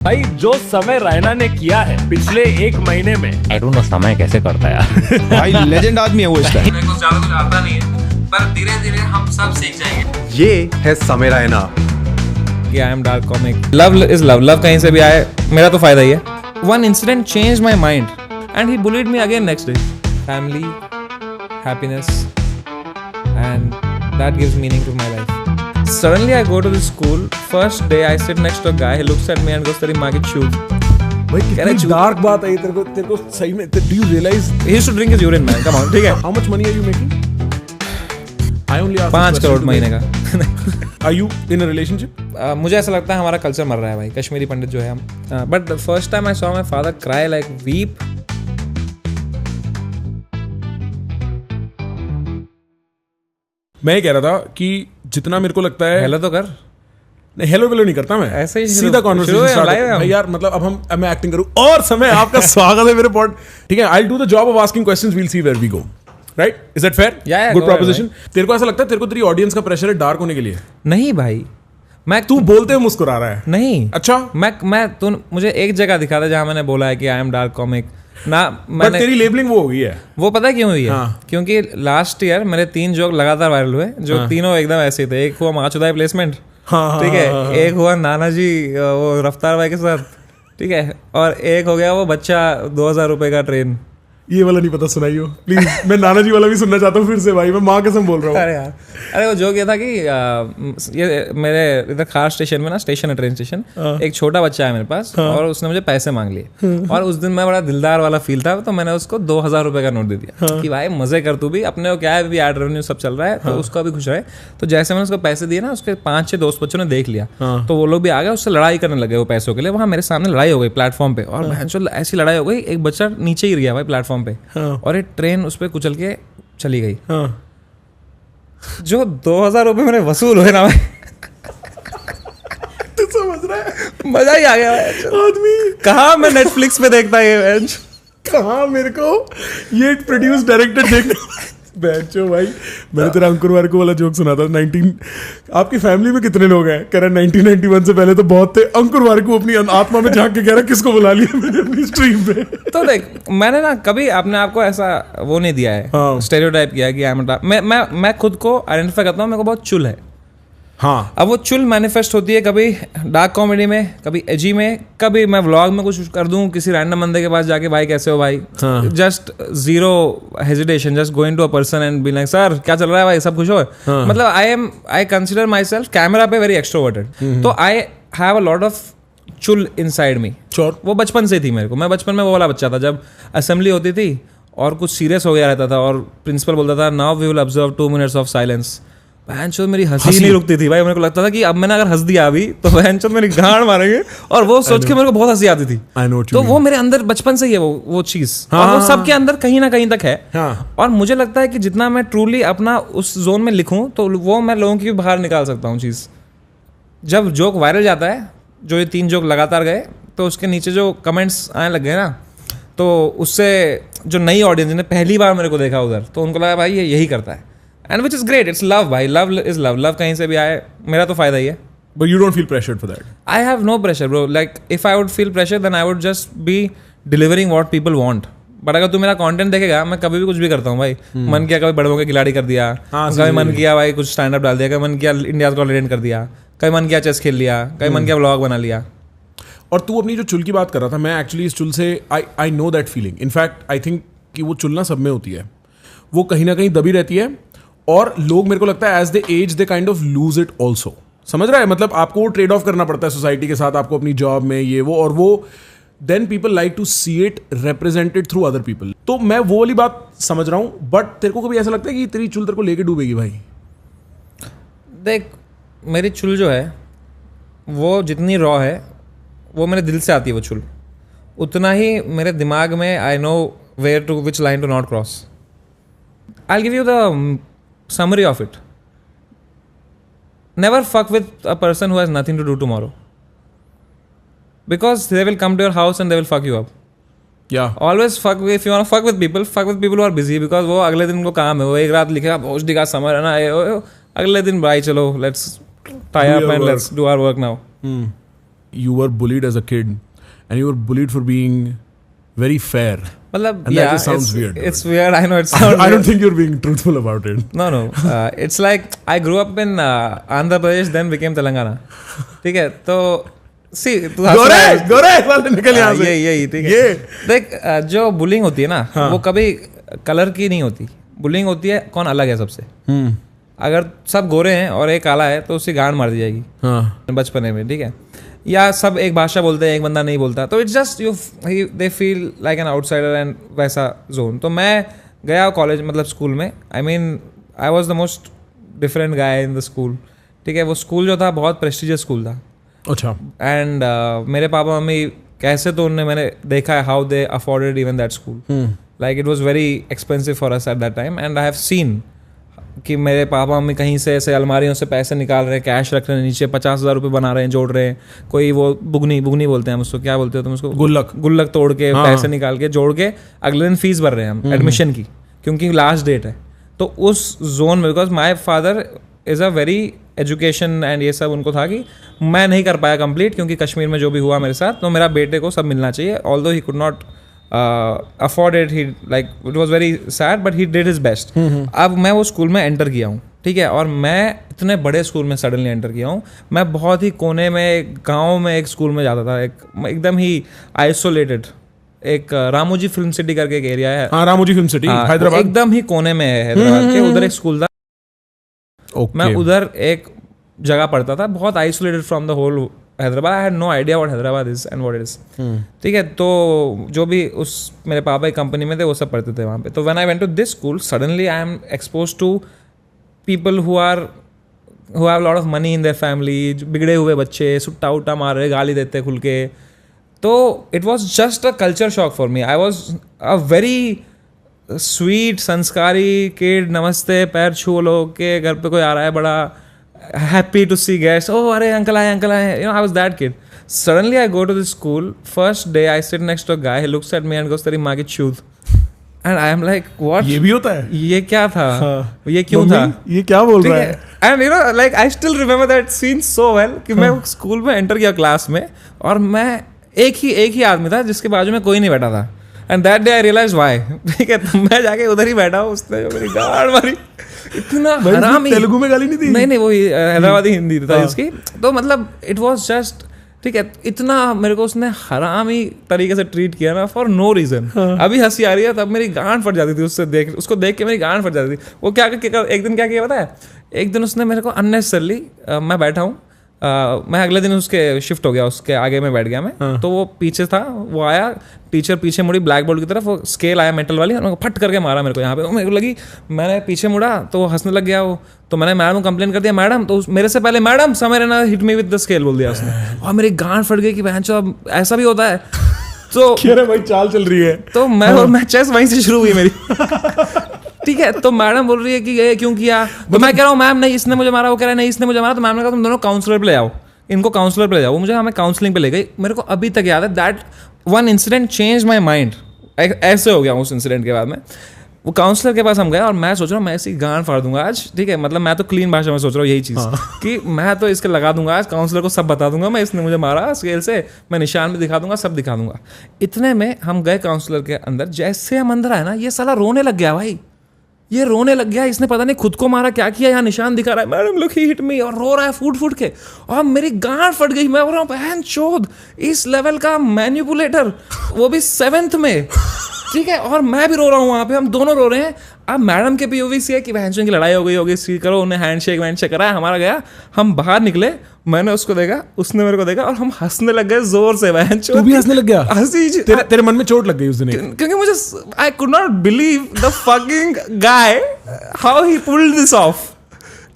भाई जो समय रैना ने किया है पिछले 1 महीने में, आई डोंट नो समय कैसे करता है यार। भाई लेजेंड आदमी है वो इसका। मेरे को ज्यादा कुछ आता नहीं है, पर धीरे धीरे हम सब सीख जाएंगे। ये है Samay Raina. I am dark comic. Love is love, love कहीं से भी आए मेरा तो फायदा ही है। One incident change my mind and he build me again next day. Family, happiness and that gives meaning to my life. Suddenly I go to the school. First day I sit next to a guy. He looks at me and goes, "तेरी माँ की चूत." भाई कितनी dark बात है ये तेरे को सही में। Do you realize He used to drink his urine, man. Come on, ठीक है। how much money are you making? I only asked 5 crore महीने का। Are you in a relationship? मुझे ऐसा लगता है हमारा कल्चर मर रहा है भाई, कश्मीरी पंडित जो है हम। But the first time I saw my father cry like weep. मैं ये कह रहा था कि जितना मेरे को लगता है हेलो तो कर। नहीं, हेलो वेलो नहीं करता मैं, ऐसे ही सीधा कॉन्वर्सेशन स्टार्ट है भाई यार। मतलब अब अब मैं एक्टिंग करूं और समय आपका स्वागत है मेरे पॉड। ठीक है, I will do the job of asking questions, we will see where we go. Right, is that fair? Yeah, good go ahead, proposition. तेरे को ऐसा लगता है तेरे को तेरी ऑडियंस का प्रेशर है डार्क होने के लिए? नहीं भाई, मैं तू बोलते हुए मुस्कुरा रहा है। नहीं। अच्छा, मैं तू मुझे एक जगह दिखा दे जहाँ मैंने बोला है कि आई एम डार्क कॉमिक ना। बट तेरी लेबलिंग वो हो गई है। वो पता है क्यों हुई है? हाँ। क्योंकि लास्ट ईयर मेरे 3 जोक लगातार वायरल हुए जो तीनों एकदम ऐसे थे। एक हुआ माचुदाई प्लेसमेंट, ठीक है। एक हुआ नाना जी वो रफ्तार भाई के साथ, ठीक है। और एक हो गया वो बच्चा 2000 रुपए का ट्रेन। ये वाला नहीं पता, सुनाइयो प्लीज। मैं नाना जी वाला भी सुनना चाहता हूँ फिर से भाई, मैं माँ कसम बोल रहा हूँ। अरे यार, अरे वो जोक ये था कि ये मेरे इधर खास स्टेशन में ना, स्टेशन है ट्रेन स्टेशन, एक छोटा बच्चा है मेरे पास और उसने मुझे पैसे मांग लिए। और उस दिन मैं बड़ा दिलदार वाला फील था, तो मैंने उसको 2000 रुपए का नोट दे दिया कि भाई मजे कर, तू भी अपने को क्या है, भी एड रेवेन्यू सब चल रहा है तो उसका भी खुश रहे। तो जैसे मैंने उसको पैसे दिए ना, उसके 5-6 दोस्त बच्चों ने देख लिया, तो वो लोग भी आ गए, उससे लड़ाई करने लगे वो पैसों के लिए। वहाँ मेरे सामने लड़ाई हो गई प्लेटफॉर्म पे, और ऐसी लड़ाई हो गई, एक बच्चा नीचे ही गया भाई प्लेटफॉर्म पे, और एक ट्रेन उस पर कुचल के चली गई। जो 2000 रुपए मैंने वसूल हुए ना भाई, तू समझ रहा है? मजा ही आ गया आदमी कहाँ मैं नेटफ्लिक्स पे देखता ये कहाँ मेरे को ये प्रोड्यूस डायरेक्टेड देखना। बैठो भाई, मैंने तेरा अंकुर वारकू वाला जोक सुना था। 19 आपकी फैमिली में कितने लोग हैं? कह रहा 1991 से पहले तो बहुत थे। अंकुर वारकू अपनी आत्मा में झांक के कह रहा किसको बुला लिया मैंने अपनी स्ट्रीम पे। तो देख, मैंने ना कभी अपने आप को ऐसा वो नहीं दिया है, स्टेरियोटाइप किया है कि मैं खुद को आइडेंटिफाई करता हूँ, मेरे को बहुत चुल है। हाँ, अब वो चुल मैनिफेस्ट होती है कभी डार्क कॉमेडी में, कभी एजी में, कभी मैं व्लॉग में कुछ कर दूं किसी रैंडम बंदे के पास जाके, भाई कैसे हो भाई, just zero hesitation, just going to a person and be like sir क्या चल रहा है भाई, सब खुश हो। मतलब I consider myself camera पे वेरी एक्सट्रोवर्टेड, तो I have a lot of चुल इनसाइड मी। वो बचपन से थी मेरे को। मैं बचपन में वो वाला बच्चा था, जब असेंबली होती थी और कुछ सीरियस हो गया रहता था और प्रिंसिपल बोलता था now we will observe 2 minutes of silence, बहनचोद मेरी हंसी नहीं रुकती थी भाई। मेरे को लगता था कि अब मैंने अगर हंस दिया अभी तो बहनचोद मेरी गांड मारेंगे, और वो सोच के मेरे को बहुत हंसी आती थी। तो वो मेरे अंदर बचपन से ही है वो चीज, और वो सबके अंदर कहीं ना कहीं तक है। और मुझे लगता है कि जितना मैं ट्रूली अपना उस जोन में लिखूं तो वो मैं लोगों की भी बाहर निकाल सकता हूँ चीज। जब जोक वायरल जाता है, जो ये 3 जोक लगातार गए, तो उसके नीचे जो कमेंट्स आने लग गए ना, तो उससे जो नई ऑडियंस जिन्हें पहली बार मेरे को देखा उधर, तो उनको लगा भाई ये यही करता है। And which is great, it's love भाई, love is love, love कहीं से भी आए मेरा तो फायदा ही है। but you don't feel pressured for that? I have no pressure bro, like if I would feel pressure then I would just be delivering what people want. But अगर तू मेरा कंटेंट देखेगा, मैं कभी भी कुछ भी करता हूँ भाई। मन किया कभी बड़ों के खिलाड़ी कर दिया, कभी मन किया भाई कुछ स्टैंड अप डाल दिया, कभी मन किया इंडिया को लेजेंड कर दिया, कभी मन किया चेस खेल लिया, कभी मन किया व्लॉग बना लिया। और तू अपनी जो चुल की बात कर रहा था, मैं एक्चुअली इस चुल से I know that feeling. In fact I think कि वो चुल ना सब में होती है, वो कहीं ना कहीं दबी रहती है, और लोग मेरे को लगता है as they as they kind of lose it also. समझ रहा है? मतलब आपको ट्रेड ऑफ करना पड़ता है सोसाइटी के साथ, आपको अपनी जॉब में ये वो, और वो then people like to see it represented through other people. तो मैं वो वाली बात समझ रहा हूँ, बट तेरे को कभी ऐसा लगता है कि तेरी चुल तेरे को लेके डूबेगी भाई? देख, मेरी चुल जो है वो जितनी रॉ है, वो मेरे दिल से आती है वो चुल, उतना ही मेरे दिमाग में I know where to which line to not cross. I'll give you the summary of it. Never fuck with a person who has nothing to do tomorrow, because they will come to your house and they will fuck you up. Yeah. Always fuck if you want to fuck with people who are busy, because वो अगले दिन को काम है, वो एक रात लिखेगा भोजडी का समर है ना, अगले दिन भाई चलो let's tie up and let's do our work now. you were bullied as a kid and you were bullied for being very fair. मतलब And that just sounds weird. It's weird. I know it sounds. I don't think you're being truthful about it. No. It's like I grew up in Andhra Pradesh, then became Telangana. ठीक है, तो see तू गोरे वाले निकल यहाँ से. यही ठीक है. देख जो बुलिंग होती है ना, वो कभी कलर की नहीं होती. बुलिंग होती है कौन अलग है सबसे. अगर सब गोरे हैं और एक काला है तो उसकी गांड मार दी जाएगी बचपने में, ठीक है. या सब एक भाषा बोलते हैं, एक बंदा नहीं बोलता, तो it's just you they feel like an outsider and वैसा जोन. तो मैं गया कॉलेज मतलब स्कूल में, आई mean I was the most different guy in the school. ठीक है, वो स्कूल जो था बहुत प्रेस्टिजियस स्कूल था. अच्छा. एंड मेरे पापा मम्मी कैसे तो उन्होंने मैंने देखा है how they afforded even that school. Like it was very expensive for us at that time and I have seen कि मेरे पापा मम्मी कहीं से ऐसे अलमारियों से पैसे निकाल रहे हैं, कैश रख रहे हैं नीचे, 50,000 रुपये बना रहे हैं, जोड़ रहे हैं. कोई वो बुगनी बोलते हैं हम उसको, क्या बोलते हो तुम उसको? गुल्लक तोड़ के पैसे निकाल के जोड़ के अगले दिन फीस भर रहे हैं हम एडमिशन की, क्योंकि लास्ट डेट है. तो उस जोन में because my father is a very education and ये सब उनको था कि मैं नहीं कर पाया कंप्लीट, क्योंकि कश्मीर में जो भी हुआ मेरे साथ, तो मेरा बेटे को सब मिलना चाहिए. Although he could not afford it, he like it was very sad but he did his best. अब मैं वो स्कूल में एंटर किया हूँ, ठीक है, और मैं इतने बड़े स्कूल में सडनली एंटर किया हूँ. मैं बहुत ही कोने में गांव में एक स्कूल में जाता था, एकदम ही आइसोलेटेड. एक रामोजी फिल्म सिटी करके एक एरिया है. हाँ, रामोजी फिल्म सिटी हैदराबाद, एकदम ही कोने में है हैदराबाद के. उधर एक स्कूल था. मैं उधर एक जगह पढ़ता था, बहुत isolated from the whole Hyderabad. I had no idea what Hyderabad is and what it is. ठीक है, तो जो भी उस मेरे पापा की कंपनी में थे वो सब पढ़ते थे वहाँ पे. तो when I went to this school suddenly I am expose to people who have lot of money in their family. बिगड़े हुए बच्चे सुट्टा उट्टा मार रहे, गाली देते खुल के. तो it was just a culture shock for me. I was a very sweet संस्कारी किड. नमस्ते, पैर छू लो के घर पे कोई आ रहा है, बड़ा happy to see guests. Oh, अरे uncle आए. You know, I was that kid. Suddenly I go to the school. First day I sit next to a guy. He looks at me and goes, तेरी माँ की चूत. And I am like, what? ये भी होता है? ये क्या था? ये क्यों था? ये क्या बोल रहा है? And you know, like I still remember that scene so well कि मैं स्कूल में एंटर किया क्लास में, और मैं एक ही आदमी था जिसके बाजू में कोई नहीं बैठा था. And that day I realized why. ठीक है, तो मैं जाके उधर ही बैठा हूँ. उसने जो मेरी गाड़ मारी, इतना हरामी. तेलुगु में गाली नहीं थी? नहीं, वो हैदराबादी हिंदी था इसकी. तो मतलब इट वाज जस्ट, ठीक है, इतना मेरे को उसने हरामी तरीके से ट्रीट किया ना, फॉर नो रीजन. अभी हंसी आ रही है, तब मेरी गांड फट जाती थी उसको देख के मेरी गांड फट जाती थी. वो एक दिन क्या किया पता है? एक दिन उसने मेरे को अननेसेसरली, मैं बैठा हूँ, मैं अगले दिन उसके शिफ्ट हो गया, उसके आगे में बैठ गया मैं. तो वो पीछे था, वो आया, टीचर पीछे मुड़ी ब्लैक बोर्ड की तरफ, वो स्केल आया मेटल वाली, और फट करके मारा मेरे को यहाँ पे. मेरे को लगी, मैंने पीछे मुड़ा तो वो हंसने लग गया वो. तो मैंने मैडम को कंप्लेन कर दिया, मैडम, तो मेरे से पहले मैडम समर ना hit me with the scale बोल दिया उसने. और मेरी गांड फट गई कि बहनचोद अब ऐसा भी होता है. तो अरे भाई चाल चल रही है. तो मैं चेस वहीं से शुरू हुई मेरी. ठीक है, तो मैडम बोल रही है कि ये क्यों किया. तो मैं कह रहा हूँ मैम नहीं इसने मुझे मारा, वो कह रहा है नहीं इसने मुझे मारा. तो मैम ने कहा तुम दोनों काउंसलर पे ले आओ, इनको काउंसलर पे ले जाओ. वो मुझे हमें काउंसलिंग पे ले गई. मेरे को अभी तक याद है that one incident change my mind. ऐसे हो गया उस इंसिडेंट के बाद में. वो काउंसलर के पास हम गए और मैं सोच रहा हूँ मैं ऐसी गांड फाड़ दूंगा आज. ठीक है, मतलब मैं तो क्लीन भाषा में सोच रहा हूँ यही चीज़ कि मैं तो इसके लगा दूंगा आज, काउंसलर को सब बता दूंगा मैं, इसने मुझे मारा स्केल से, मैं निशान भी दिखा दूंगा, सब दिखा दूंगा. इतने में हम गए काउंसलर के अंदर. जैसे हम अंदर आए ना, ये साला रोने लग गया भाई. ये रोने लग गया. इसने पता नहीं खुद को मारा, क्या किया, यहाँ निशान दिखा रहा है, मैडम लुक ही हिट मी, और रो रहा है फूट के. और मेरी गांड फट गई. मैं बोल रहा हूँ बहन चोद, इस लेवल का मैनिपुलेटर, वो भी 7th में. ठीक है, और मैं भी रो रहा हूँ वहाँ पे, हम दोनों रो रहे हैं. अब मैडम के पीओवी से है कि बहन की लड़ाई हो गई होगी, सी करो, उन्हें हैंडशेक कराया, हमारा गया. हम बाहर निकले, मैंने उसको देखा, उसने मेरे को देखा, और हम हंसने लग गए जोर से. बहन तू भी हंसने लग गया? हंसी. तेरे मन में चोट लग गई उस दिन? क्योंकि मुझे I could not believe the fucking guy how he pulled this of.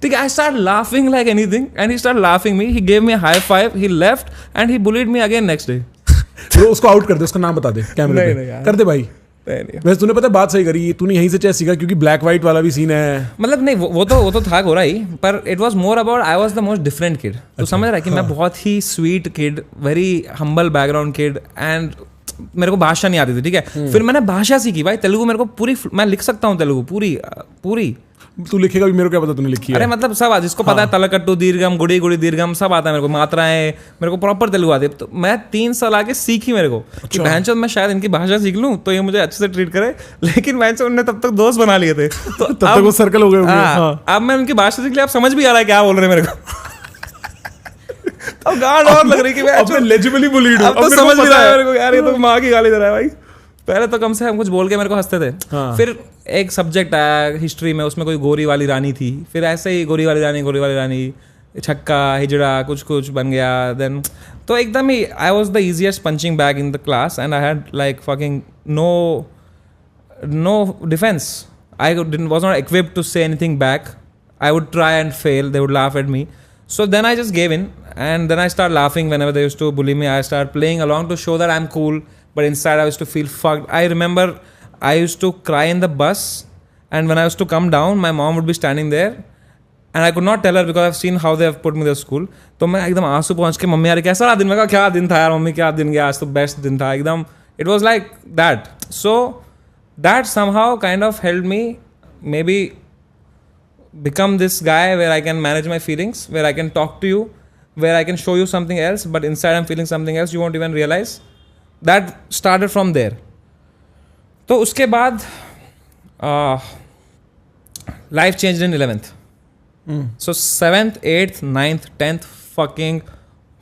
ठीक है, I started laughing like anything and he started laughing me. He gave me a high five, he left and he bullied me again next day. तो उसको out कर दे, उसका नाम बता दे कैमरे पे. कर दे भाई. वैसे तूने पता बात सही करी, तूने यहीं से चेस सीखा, क्योंकि ब्लैक व्हाइट वाला भी सीन है. मतलब नहीं, वो तो था गोरा ही, पर it was more about I was the most different kid. तो समझ रहा है कि मैं बहुत ही sweet kid, very humble background kid, and मेरे को भाषा नहीं आती थी. ठीक है, फिर मैंने भाषा सीखी भाई, तेलुगु मेरे को पूरी, मैं लिख सकता हूँ तेलुगु पूरी. तू लिखेगा भी, मेरे को क्या पता तूने लिखी है। अरे मतलब सब जिसको पता है तलकट्टू दीर्घम गुड़ी गुड़ी दीर्घम सब आता है मेरे को, मात्राएं मेरे को प्रॉपर तेलुगु आती है। तो मैं 3 साल आगे सीखी मेरे को कि बहनचोद मैं शायद इनकी भाषा सीख लूं तो ये मुझे अच्छे से ट्रीट करे, लेकिन बहनचोद उन्होंने तब तक दोस्त बना लिए थे तो तब तक वो सर्कल हो गए होंगे। हाँ। अब मैं उनकी भाषा सीख लिया, अब समझ भी आ रहा है क्या बोल रहे हैं मेरे को। तो गांड और लग रही कि अब मैं लेजिबली बुलीड हूं, अब तो समझ भी रहा है मेरे को यार ये तो माँ की गाली दे रहा है भाई। पहले तो कम से कम कुछ बोल के मेरे को हंसते थे। फिर एक सब्जेक्ट आया हिस्ट्री में, उसमें कोई गोरी वाली रानी थी, फिर ऐसे ही गोरी वाली रानी छक्का हिजड़ा कुछ कुछ बन गया। देन तो एकदम ही I was the easiest punching bag in the class and I had like fucking no defense. I was not equipped to say anything back. I would try and fail. They would laugh at me. So then I just gave in, and then I started laughing whenever they used to bully me. I started playing along to show that I'm cool, but inside I used to feel fucked. I remember I used to cry in the bus, and when I used to come down, my mom would be standing there, and I could not tell her because I've seen how they have put me to school. तो मैं एकदम आंसू पहुंच के mummy यार कैसा रहा दिन, मैं कहा क्या दिन था यार मम्मी, क्या दिन गया आज तो बेस्ट दिन था एकदम. It was like that. So that somehow kind of helped me maybe become this guy where I can manage my feelings, where I can talk to you, where I can show you something else, but inside I'm feeling something else, you won't even realize. That started from there. तो उसके बाद life changed in 11th. So 7th, 8th, 9th, 10th, fucking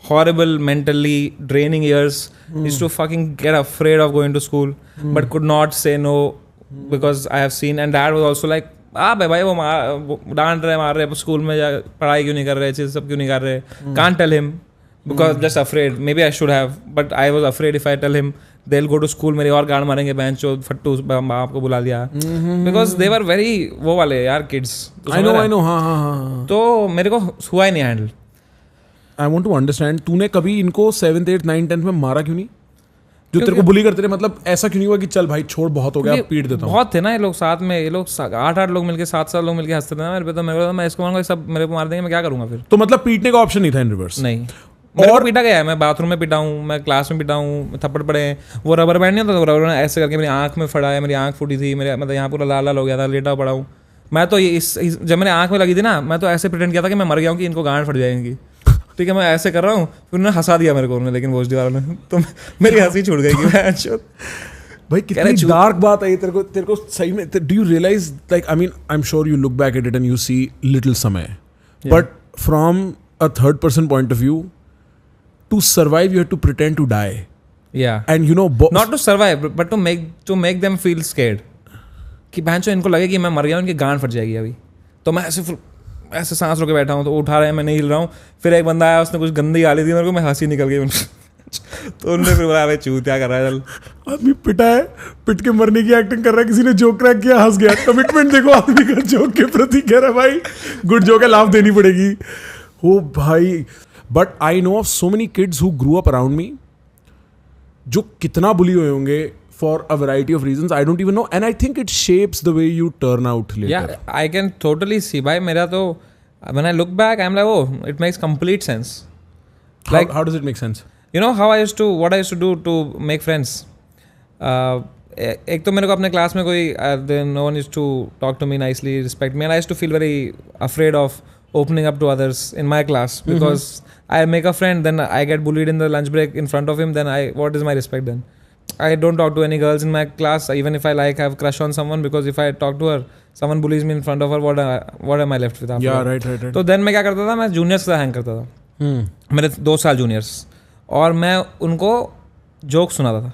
horrible, mentally draining years. Used to fucking get afraid of going to school, but could not say no because I have seen, and dad was also like, भाई वो डांट रहे मार रहे school में पढ़ाई क्यों नहीं कर रहे, चीज़ सब क्यों नहीं कर रहे. Can't tell him because just afraid. Maybe I should have, but I was afraid if I tell him they'll go to school, मेरी और गांड मारेंगे बेंच चो फट्टू बाप को बुला लिया, because they were very वो वाले यार kids. I know हाँ. तो मेरे को हुआ ही नहीं handle. I want to understand, तूने कभी इनको 7th, 8th, 9th, 10th में मारा क्यों नहीं? जो तेरे को बुली करते थे, मतलब ऐसा क्यों नहीं हुआ कि चल भाई छोड़ बहुत हो गया पीट देता हूँ? बहुत थे ना ये लोग साथ में, ये लोग 8 लोग मिलके 7 लोग मिलके हंसते थे ना मेरे पे, तो मेरे को मैं इसको मारूंगा सब मेरे को मार देंगे, मैं क्या करूंगा फिर? तो मतलब पीटने का ऑप्शन नहीं था इन रिवर्स? नहीं, मेरे को पीटा गया है. मैं बाथरूम में पिटा हूँ, मैं क्लास में पिटा हूँ, थप्पड़ पड़े हैं. वो रबर बैंड नहीं होता, वो रबर बैंड ऐसे करके मेरी आँख में फड़ा है, मेरी आँख फूटी थी, मेरे मतलब यहाँ पूरा लाल हो गया था, लेटा पड़ा हूँ मैं. तो ये जब मेरे आँख में लगी थी ना, मैं तो ऐसे प्रिटेंड किया था कि मैं मर गया हूँ, कि इनको गांड फट जाएगी. ठीक है, मैं ऐसे कर रहा हूँ, फिर उन्होंने हंसा दिया मेरे को, लेकिन भोजडी वालों ने, तो मेरी हंसी छूट गई कि भाई कितनी डार्क बात है तेरे को सही में. Do you realise, like I mean I am sure you look back at it and you see little समय, but from a third person point of view, to survive you have to pretend to die. And you know, not to survive but to make them feel scared, कि बहनचो इनको लगे कि मैं मर गया हूँ, इनकी गांड फट जाएगी अभी. तो मैं ऐसे सांस रोके बैठा हूँ, तो उठा रहे हैं, मैं नहीं हिल रहा हूँ. फिर एक बंदा आया, उसने कुछ गंदी गाली दी मेरे को, मैं हंसी निकल गई. तो उन्होंने फिर बोला, चूत क्या कर रहा है, चल. आदमी पिटा है, पिट के मरने की एक्टिंग कर रहा है, किसी ने जोक क्रैक किया, हंस गया. कमिटमेंट देखो आदमी का जोक के प्रति, कह रहा है भाई गुड जोक है, लाफ देनी पड़ेगी. ओ भाई, but I know of so many kids who grew up around me, जो कितना बुली हुए होंगे for a variety of reasons I don't even know, and I think it shapes the way you turn out later. Yeah, I can totally see. भाई मेरा तो when I look back I'm like, oh, it makes complete sense. Like how does it make sense? You know how what I used to do to make friends. एक तो मेरे को अपने class में कोई no one used to talk to me nicely, respect me, and I used to feel very afraid of opening up to others in my class, because I make a friend, then I get bullied in the lunch break in front of him, then what is my respect then? I don't talk to any girls in my class, even if I have crush on someone, because if I talk to her, someone bullies me in front of her, what am I left with after? Yeah, right. तो then मैं क्या करता था, मैं juniors के साथ hang करता था. मेरे 2 साल juniors, और मैं उनको जोक्स सुनाता था.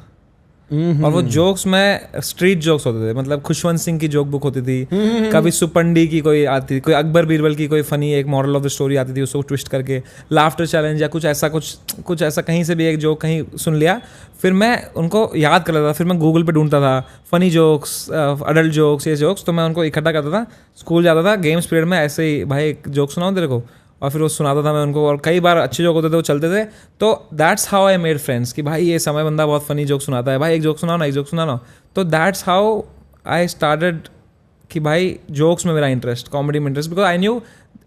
और वो जोक्स में स्ट्रीट जोक्स होते थे, मतलब खुशवंत सिंह की जोक बुक होती थी, कभी सुपंडी की कोई आती थी, कोई अकबर बीरबल की कोई फनी एक मॉरल ऑफ द स्टोरी आती थी, उसको ट्विस्ट करके लाफ्टर चैलेंज या कुछ ऐसा कहीं से भी एक जोक कहीं सुन लिया, फिर मैं उनको याद कर लेता था. फिर मैं गूगल पे ढूंढता था फनी जोक्स, अडल्ट जोक्स, ये जोक्स, तो मैं उनको इकट्ठा करता था. स्कूल जाता था, गेम्स पीरियड में ऐसे ही, भाई एक जोक सुनाओ तेरे को, और फिर वो सुनाता था मैं उनको, और कई बार अच्छे जोक होते थे वो चलते थे. तो that's how I made friends, कि भाई ये समय बंदा बहुत फनी जोक सुनाता है, भाई एक जोक सुनाओ. तो दैट्स हाउ आई स्टार्टेड, कि भाई जोक्स में मेरा इंटरेस्ट, कॉमेडी में interest, because I knew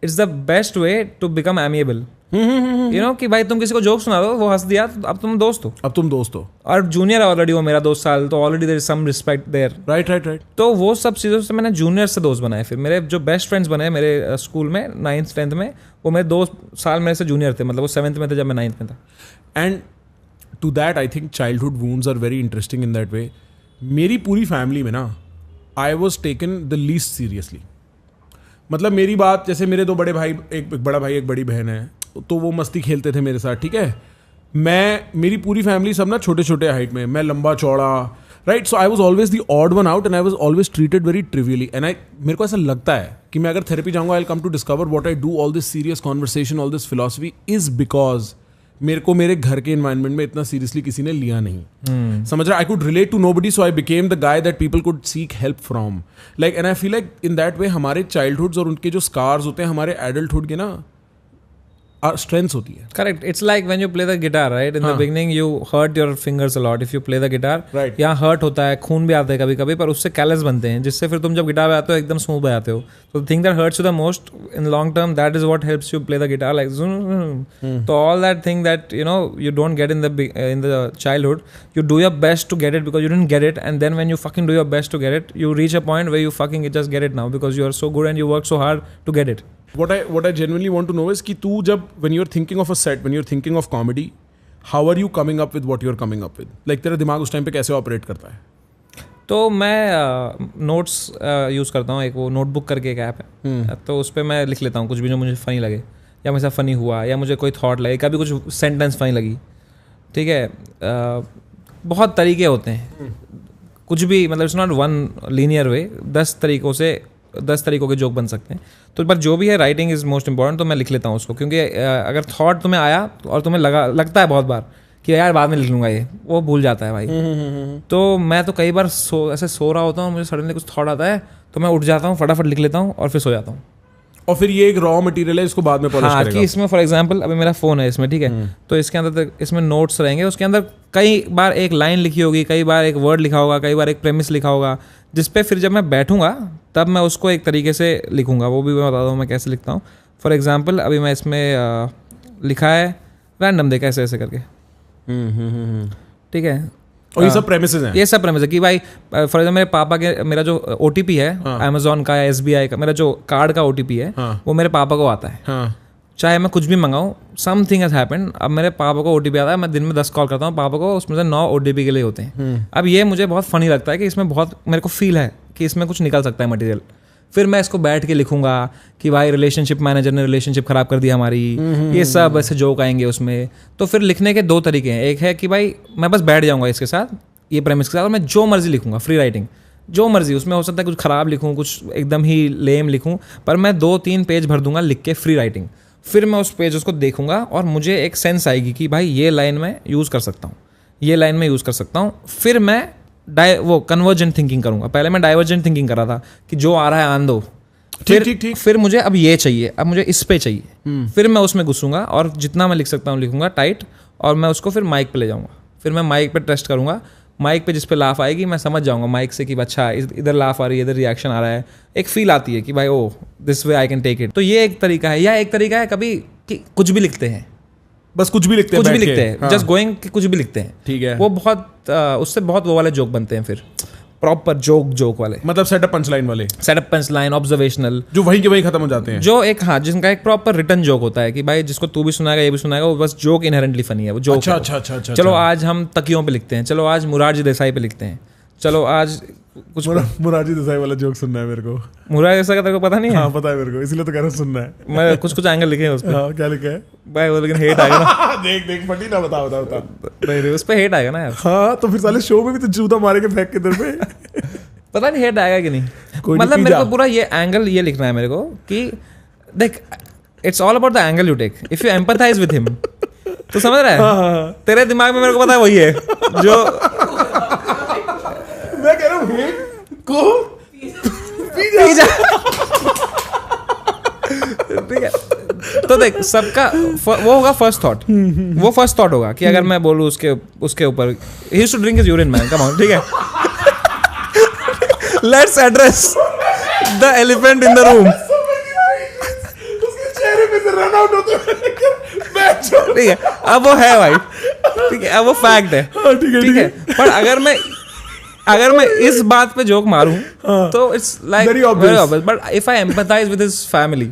it's the best way to become amiable. You know कि भाई तुम किसी को जोक सुना दो, वो हंस दिया, तो अब तुम दोस्त हो, अब तुम दोस्त हो. और जूनियर ऑलरेडी वो मेरा 2 साल, तो already there is some respect there. Right. तो वो सब चीज़ों से मैंने जूनियर से दोस्त बनाए. फिर मेरे जो बेस्ट फ्रेंड्स बने मेरे स्कूल में 9th 10th में, वो मेरे 2 साल मेरे से जूनियर थे, मतलब वो 7th में थे जब मैं 9th में था. And to that I think childhood wounds are very interesting in that way. मेरी पूरी फैमिली में ना I was taken the least seriously. मतलब मेरी बात, जैसे मेरे 2 बड़े भाई, एक बड़ा भाई एक बड़ी बहन है, तो वो मस्ती खेलते थे मेरे साथ, ठीक है. मेरी पूरी फैमिली सब ना छोटे छोटे हाइट में, मैं लंबा चौड़ा, right. So I was always the odd one out and I was always treated very trivially. And मेरे को ऐसा लगता है कि मैं अगर थेरेपी जाऊंगा, I will come to discover what I do all this serious conversation, all this philosophy is because मेरे को मेरे घर के एनवायरनमेंट में इतना सीरियसली किसी ने लिया नहीं. समझ रहा. I could relate to nobody, so I became the guy that people could seek help from. Like and I feel like in that way हमारे चाइल्डहुड्स और उनके जो स्कार्स होते हैं हमारे एडल्टहुड के ना स्ट्रेंथ्स होती है. Correct. It's like when you play the guitar, right? In the beginning, you hurt your fingers a lot if you play the guitar. Right. यहाँ hurt होता है, खून भी आता है कभी कभी, पर उससे कैलस बनते हैं, जिससे फिर तुम जब गिटार बजाते हो एकदम स्मूथ बजाते हो. So the thing that hurts you the most in long term, that is what helps you play the guitar like. So all that thing that you know you don't get in the childhood, you do your best to get it because you didn't get it, and then when you fucking do your best to get it, you reach a point where you fucking just get it now because you are so good and you work so hard to get it. What I genuinely want to know is कि तू जब when you're thinking of a set, when you're thinking of comedy, how are you coming up with what you're coming up with? Like तेरा दिमाग उस time पे कैसे operate करता है? तो मैं नोट्स यूज़ करता हूँ. एक वो नोटबुक करके एक ऐप है, तो उस पर मैं लिख लेता हूँ कुछ भी जो मुझे फ़नी लगे, या मुझे फ़नी हुआ, या मुझे कोई थॉट लगे, कभी कुछ सेंटेंस फ़नी लगी, ठीक है. बहुत तरीके होते हैं, कुछ भी, मतलब इट्स नॉट वन लीनियर वे. 10 तरीकों के जोक बन सकते हैं. तो पर जो भी है, राइटिंग इज़ मोस्ट इंपॉर्टेंट. तो मैं लिख लेता हूँ उसको, क्योंकि अगर थॉट तुम्हें आया और तुम्हें लगता है बहुत बार कि यार बाद में लिख लूँगा, ये वो भूल जाता है भाई. तो मैं तो कई बार ऐसे सो रहा होता हूँ, मुझे सडनली कुछ थॉट आता है, तो मैं उठ जाता हूँ, फटाफट लिख लेता हूँ और फिर सो जाता हूँ. और फिर ये एक रॉ मटेरियल है, इसको बाद में पॉलिश करेगा. कि इसमें फॉर एग्जांपल अभी मेरा फ़ोन है इसमें, ठीक है, तो इसके अंदर इसमें नोट्स रहेंगे. उसके अंदर कई बार एक लाइन लिखी होगी, कई बार एक वर्ड लिखा होगा, कई बार एक प्रेमिस लिखा होगा, जिस पे फिर जब मैं बैठूंगा तब मैं उसको एक तरीके से लिखूंगा. वो भी मैं बताता हूँ मैं कैसे लिखता हूँ. फॉर एग्जांपल अभी मैं इसमें लिखा है रैंडम देख ऐसे ऐसे करके, ठीक है. और ये सब प्रेमिसेस हैं. ये सब प्रेमिस है कि भाई फॉर एग्जाम्पल मेरे पापा के, मेरा जो OTP है अमेजोन का या SBI का, मेरा जो कार्ड का OTP है, वो मेरे पापा को आता है. चाहे मैं कुछ भी मंगाऊँ, समथिंग हैज हैपेंड, अब मेरे पापा को OTP आता है, मैं दिन में 10 कॉल करता हूँ पापा को, उसमें से 9 OTP के लिए होते हैं. अब ये मुझे बहुत फनी लगता है कि इसमें बहुत मेरे को फील है कि इसमें कुछ निकल सकता है मटेरियल. फिर मैं इसको बैठ के लिखूंगा कि भाई रिलेशनशिप मैनेजर ने रिलेशनशिप ख़राब कर दिया हमारी, ये सब ऐसे जोक आएंगे उसमें. तो फिर लिखने के 2 तरीके हैं. एक है कि भाई मैं बस बैठ जाऊँगा इसके साथ, ये प्रेमिस के साथ, और मैं जो मर्जी लिखूंगा, फ्री राइटिंग जो मर्जी. उसमें हो सकता है कुछ ख़राब लिखूँ, कुछ एकदम ही लेम लिखूँ, पर मैं 2-3 पेज भर दूंगा लिख के, फ्री राइटिंग. फिर मैं उस पेज उसको देखूंगा और मुझे एक सेंस आएगी कि भाई ये लाइन में यूज़ कर सकता हूँ, ये लाइन में यूज़ कर सकता हूँ. फिर मैं वो कन्वर्जेंट थिंकिंग करूँगा. पहले मैं डाइवर्जेंट थिंकिंग कर रहा था कि जो आ रहा है आन दो, फिर मुझे अब ये चाहिए, अब मुझे इस पे चाहिए. फिर मैं उसमें घुसूंगा और जितना मैं लिख सकता हूँ लिखूंगा टाइट, और मैं उसको फिर माइक पे ले जाऊँगा. फिर मैं माइक पे टेस्ट करूँगा, माइक पे जिस पे लाफ आएगी मैं समझ जाऊँगा माइक से कि अच्छा इधर लाफ आ रही है, इधर रिएक्शन आ रहा है. एक फील आती है कि भाई oh this way I can take it. तो ये एक तरीका है. या एक तरीका है कभी कि कुछ भी लिखते हैं, बस कुछ भी लिखते हैं, जस्ट गोइंग कुछ भी लिखते हैं, ठीक है. वो बहुत उससे बहुत वो वाले जोक बनते हैं, फिर प्रॉपर जोक वाले, मतलब सेटअप पंचलाइन वाले, सेटअप पंचलाइन, ऑब्जर्वेशनल, जो वहीं के वहीं खत्म हो जाते हैं. जो एक जिनका एक प्रॉपर रिटर्न जोक होता है कि भाई जिसको तू भी सुनाएगा ये भी सुनाएगा, वो बस जोक इनहेरेंटली फनी है, वो जोक. अच्छा. चलो आज हम तकियों पे लिखते हैं, चलो आज मुरारजी देसाई पे लिखते हैं, चलो आज कुछ मुरारजी देसाई वाला जोक सुनना है मेरे को. मुरारजी देसाई का तेरे को पता नहीं है? हाँ पता है मेरे को, इसलिए तो कह रहा हूँ सुनना है. मैं कुछ एंगल लिखे हैं उस पे. हाँ क्या लिखा है भाई? वो लेकिन हेट आएगा ना. देख फटी ना, बता. नहीं उस पे हेट आएगा ना यार. हाँ तो फिर साले शो में भी तो जूता मारेंगे फेंक के इधर पे. पता नहीं हेट आएगा कि नहीं. मतलब मेरे को पूरा ये एंगल ये लिखना है मेरे को कि देख, it's all about the angle you take. If you empathize with him, तो समझ रहा है, तेरे दिमाग में मेरे को पता है वही है जो मैं कह रहा हूँ हेट को पी जा. ठीक है. तो देख सबका वो होगा फर्स्ट थॉट, वो फर्स्ट थॉट होगा कि अगर मैं बोलूँ उसके ऊपर ही used to drink his urine man, come on, ठीक है. Let's address the elephant in the room. उसके चेहरे पे से रन आउट होते हैं. ठीक है, अब वो है भाई, ठीक है, अब वो फैक्ट है, ठीक है। पर अगर मैं इस बात पे जोक मारूं तो it's like Very obvious. But if I empathise with his family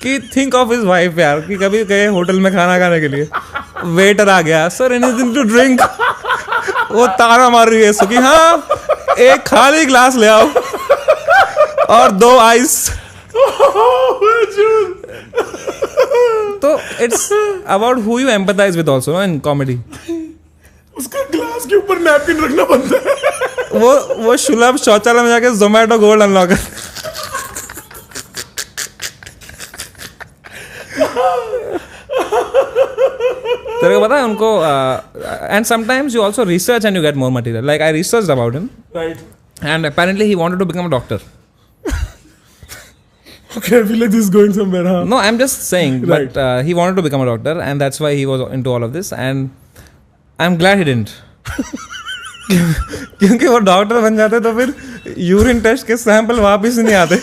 कि थिंक ऑफ हिज वाइफ यार, कि कभी गए होटल में खाना खाने के लिए, वेटर आ गया, सर एनीथिंग टू ड्रिंक, वो ताना मार रही है सो कि हाँ एक खाली ग्लास ले आओ और 2 आइस। तो it's about who you empathize with also in comedy. उसका ग्लास के ऊपर नैपकिन रखना बनता है। वो शुलभ शौचालय में जाके जोमेटो गोल्ड अनलॉक कर। तेरे को पता है उनको, and sometimes you also research and you get more material, like I researched about him and apparently he wanted to become a doctor. Okay, I feel like this is going somewhere, huh? No, I'm just saying, but he wanted to become a doctor and that's why he was into all of this and I'm glad he didn't. क्योंकि वो doctor बन जाते तो फिर urine test के sample वापस नहीं आते।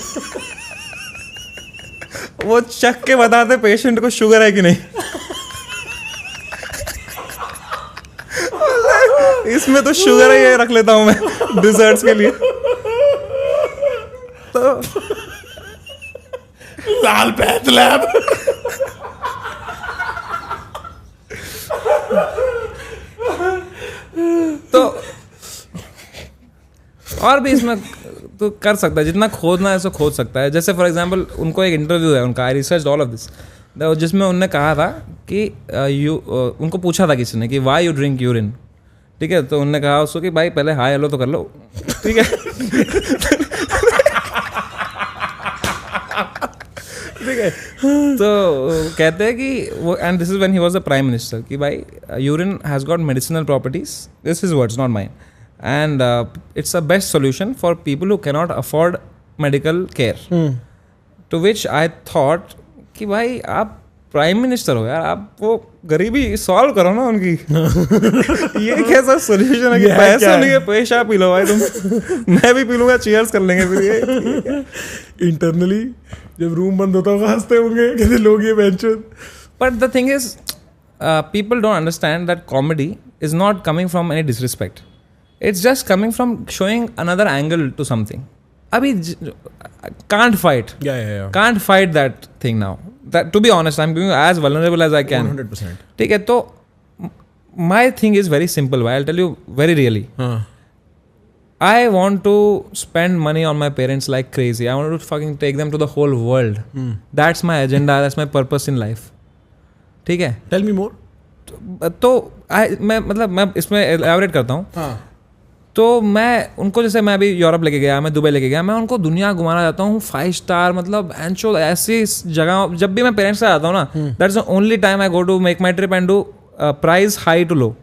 वो चख के बताते पेशेंट को शुगर है कि नहीं। इसमें तो शुगर है, ये रख लेता हूं मैं डिजर्ट्स के लिए। तो लाल पैथ लैब। तो और भी इसमें तो कर सकता है, जितना खोदना है सो खोद सकता है। जैसे फॉर एग्जांपल उनको एक इंटरव्यू है उनका, I research all of this, जिसमें उन्होंने कहा था कि उनको पूछा था किसी ने कि वाई यू ड्रिंक यूरिन, ठीक है, तो उन्होंने कहा उसको कि भाई पहले हाय हेलो तो कर लो, ठीक है। ठीक है, तो कहते हैं कि वो, and this is when he was the prime minister, कि भाई urine has got medicinal properties, this is words not mine, and it's a best solution for people who can not afford medical care. To which I thought कि भाई आप prime minister हो यार, आप वो गरीबी सॉल्व करो ना उनकी। ये कैसा सोल्यूशन है कि पैसे नहीं है, पेशा पी लो भाई तुम। मैं भी पी लूंगा, चीयर्स कर लेंगे फिर। ये इंटरनली जब रूम बंद होता होगा हंसते होंगे कहते लोग ये बेंचो। But the thing is people don't understand that comedy is not coming from any disrespect. It's just coming from showing another angle to something. Abhi can't fight. Yeah. Can't fight that thing now. That, to be honest, I'm being as vulnerable as I can. 100%. ठीक है, तो my thing is very simple. I'll tell you very really. I want to spend money on my parents like crazy. I want to fucking take them to the whole world. That's my agenda. That's my purpose in life. ठीक है. Tell me more. तो मैं इसमें elaborate करता हूँ. तो मैं उनको, जैसे मैं अभी यूरोप लेके गया, मैं दुबई लेके गया, मैं उनको दुनिया घुमाना चाहता हूँ, 5 स्टार, मतलब एंचो ऐसी जगह। जब भी मैं पेरेंट्स से आता हूँ ना, that is the only time I go to make my trip and do price high to low.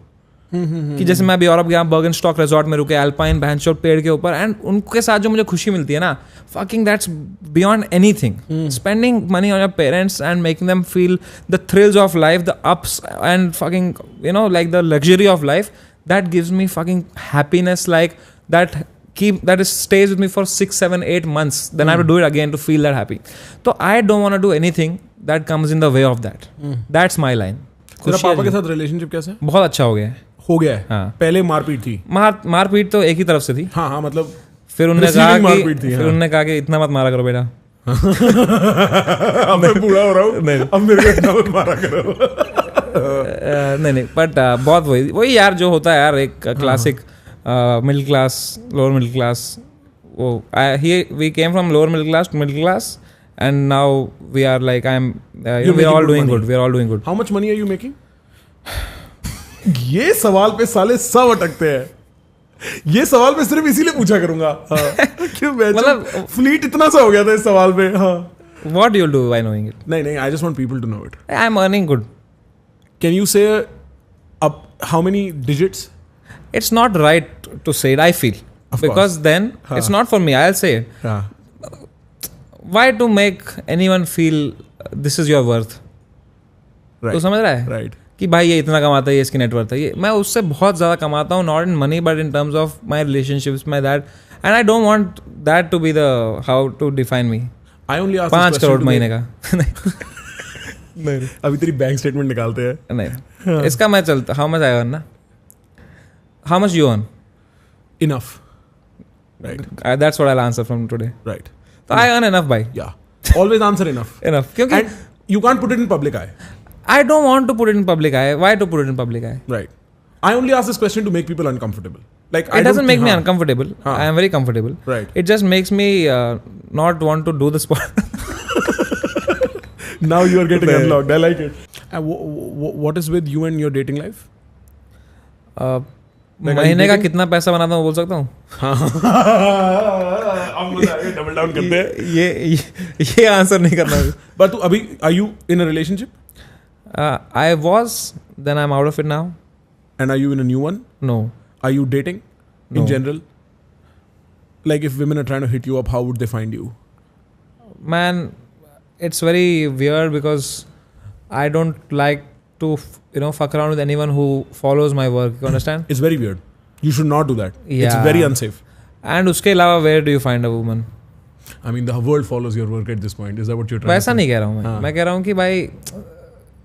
कि जैसे मैं अभी यूरोप गया, बर्गन स्टॉक रिजॉर्ट में रुके, अल्पाइन भैंचो पेड़ के ऊपर, एंड उनके साथ जो मुझे खुशी मिलती है ना, fucking that's beyond anything. Spending money on your parents and making them feel the thrills of life, the ups and fucking, you know, like the luxury of life, that gives me fucking happiness, like that stays with me for 6, 7, 8 months. Then I have to do it again to feel that happy. So I don't want to do anything that comes in the way of that. That's my line. तेरा पापा के साथ relationship कैसा है? बहुत अच्छा हो गया है. हो गया है. हाँ. पहले मारपीट थी. मारपीट तो एक ही तरफ से थी. हाँ मतलब फिर उन्होंने कहा कि इतना मत मारा करो बेटा. अब मैं बूढ़ा हो रहा हूँ. नहीं, अब मेरे को इतना मत मारा करो. नहीं, बट बहुत वही यार जो होता है यार, एक classic middle class, lower middle class. वो we came from lower middle class to middle class, and now we are like we are all doing good. How much money are you making? ये सवाल पे साले सब अटकते हैं. ये सवाल मैं सिर्फ इसीलिए पूछा करूंगा. क्यों मतलब फ्लीट इतना सा हो गया था इस सवाल पे. What you'll do by knowing it? नहीं, I just want people to know it. I'm earning good. Can you say how many digits? It's not right to say it, I feel. Of because course. then it's not for me. I'll say it. Why to make anyone feel this is your worth? Right. तो समझ रहा है? Right. कि भाई ये इतना कमाता है, ये इसकी नेटवर्थ है. ये मैं उससे बहुत ज़्यादा कमाता हूँ, not in money but in terms of my relationships, my that, and I don't want that to be the how to define me. 5 crore महीने का. नहीं अभी तेरी बैंक स्टेटमेंट निकालते हैं. नहीं इसका मैं चलता हाउ मच आई अर्न ना how much you earn Enough. Right. That's what I will answer from today Right. तो आई अर्न एनफ भाई Yeah. Always answer enough. Enough क्योंकि And you can't put it in public eye. I don't want to put it in public eye. Why to put it in public eye? Right. I only ask this question to make people uncomfortable. Like It doesn't make me uncomfortable. I am very comfortable. Right. It just makes me not want to do the sport. Now you are getting unlocked. I like it. And what is with you and your dating life? महीने का कितना पैसा बनाता हूँ बोल सकता हूँ. अब मजा आएगा, double down करते हैं. ये आंसर नहीं करना. But तू अभी are you in a relationship? I was, then I'm out of it now. And are you in a new one? No. Are you dating No. in general? Like if women are trying to hit you up, how would they find you? Man, it's very weird because I don't like to fuck around with anyone who follows my work. You understand? It's very weird. You should not do that. It's Yeah. very unsafe. And उसके अलावा where do you find a woman? I mean, the world follows your work at this point. Is that what you're trying वैसा to say? नहीं कह रहा हूँ मैं. हाँ. मैं कह रहा हूँ कि भाई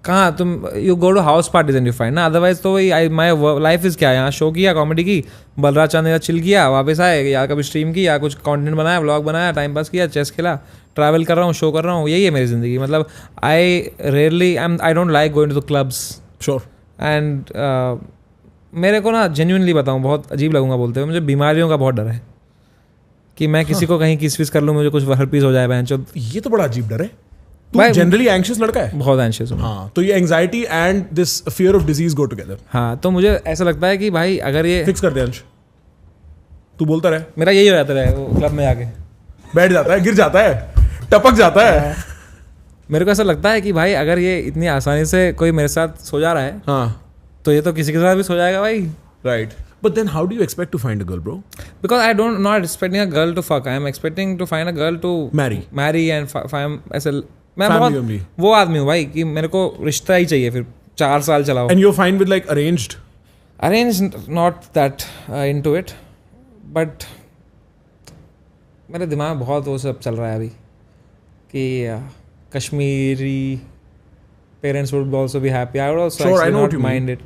कहाँ तुम you go to house parties and you find ना. अदरवाइज तो वही माई लाइफ इज क्या है, यहाँ शो किया, कॉमेडी की, बलराज चांद चिल किया, वापस आए, या कभी स्ट्रीम की, या कुछ कंटेंट बनाया, व्लॉग बनाया, टाइम पास किया, चेस खेला, ट्रैवल कर रहा हूँ, शो कर रहा हूँ. यही है मेरी ज़िंदगी. मतलब I don't like going to the clubs. Sure. And मेरे को ना जेन्युइनली बताऊँ, बहुत अजीब लगूंगा बोलते हुए, मुझे बीमारियों का बहुत डर है कि मैं किसी को कहीं किस कर लूँ, मुझे कुछ हर्पीस हो जाए बहन चो. ये तो बड़ा अजीब डर है. तू भाई- जनरली एंग्शियस लड़का है. बहुत एंशियस हूँ. हाँ, तो ये anxiety and this fear of disease go together. हाँ, तो मुझे ऐसा लगता है कि भाई अगर ये फिक्स कर दे अंश. तू बोलता रहे, मेरा यही हो जाता है वो क्लब में आके. बैठ जाता है, गिर जाता है, टपक जाता है. मेरे को ऐसा लगता है कि भाई अगर ये इतनी आसानी से कोई मेरे साथ सो जा रहा है हाँ. तो ये तो किसी के साथ भी सो जाएगा भाई. Right. But then how do you expect to find a girl, bro? Because I don't not expecting a girl to fuck. I am expecting to find a girl to Marry. And ऐसे मैं Family बहुत only. वो आदमी हूँ भाई कि मेरे को रिश्ता ही चाहिए, फिर 4 साल चलाओ. And you're fine with like arranged? Arrange not that into it, but मेरे दिमाग में बहुत वो सब चल रहा है अभी कि Kashmiri parents would also be happy. I would also Sure, I actually know what not you mean. mind it.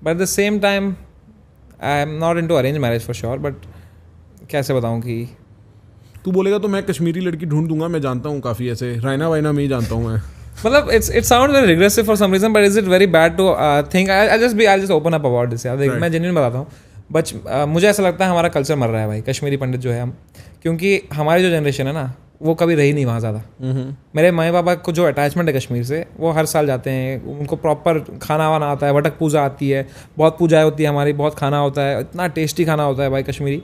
But at the same time, I am not into arranged marriage for sure. But कैसे बताऊँ कि तू बोलेगा तो मैं कश्मीरी लड़की ढूंढ दूंगा. मैं जानता हूँ काफी ऐसे रायना वाइना में ही जानता हूँ मैं. मतलब it sounds very regressive for some reason, but is it very bad to think? I'll just open up about this. यार देख, मैं genuine बताता हूँ. मुझे ऐसा लगता है हमारा कल्चर मर रहा है भाई, कश्मीरी पंडित जो है हम, क्योंकि हमारी जो जनरेशन है ना वो कभी रही नहीं वहाँ ज़्यादा. मेरे माँ बाबा को जो अटैचमेंट है कश्मीर से, वो हर साल जाते हैं, उनको प्रॉपर खाना वाना आता है, वटक पूजा आती है, बहुत पूजाएं होती है हमारी, बहुत खाना होता है, इतना टेस्टी खाना होता है भाई कश्मीरी.